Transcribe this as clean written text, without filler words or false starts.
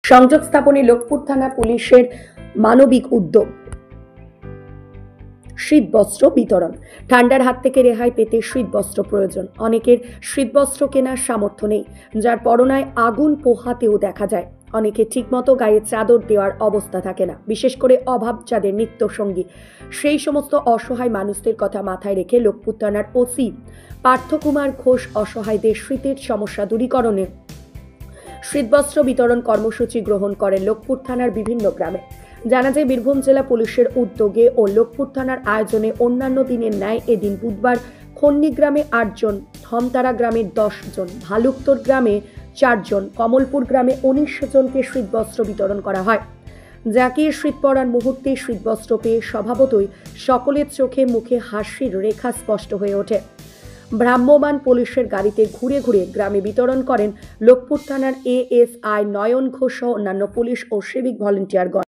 সংযোগ স্থাপনে লোকপুর থানা পুলিশের মানবিক উদ্যোগ। শীতবস্ত্র বিতরণ। ঠান্ডার হাত থেকে রেহাই পেতে শীতবস্ত্র প্রয়োজন। অনেকের শীতবস্ত্র কেনার সামর্থ্য নেই, যার পরনায় আগুন পোহাতেও দেখা যায়। অনেকে ঠিকমতো গায়ে চাদর দেওয়ার অবস্থা থাকে না, বিশেষ করে অভাব যাদের নিত্য সঙ্গী। সেই সমস্ত অসহায় মানুষদের কথা মাথায় রেখে লোকপুর থানার ওসি পার্থকুমার ঘোষ অসহায়দের শীতের সমস্যা দূরীকরণে শীতবস্ত্র বিতরণ কর্মসূচি গ্রহণ করেন লোকপুর থানার বিভিন্ন গ্রামে। জানা যায়, বীরভূম জেলা পুলিশের উদ্যোগে ও লোকপুর থানার আয়োজনে অন্যান্য দিনের ন্যায় এদিন বুধবার খন্নি গ্রামে 8 জন, ধমতারা গ্রামে 10 জন, ভালুকতর গ্রামে 4 জন, কমলপুর গ্রামে 19 জনকে শীতবস্ত্র বিতরণ করা হয়। যাকে শীত পড়ার মুহূর্তে শীতবস্ত্র পেয়ে স্বভাবতই সকলের চোখে মুখে হাসির রেখা স্পষ্ট হয়ে ওঠে। ভ্রাম্যমাণ পুলিশের গাড়িতে ঘুরে ঘুরে গ্রামে বিতরণ করেন লোকপুর থানার এএসআই নয়ন ঘোষ সহ অন্যান্য পুলিশ ও সিভিক ভলেন্টিয়ারগণ।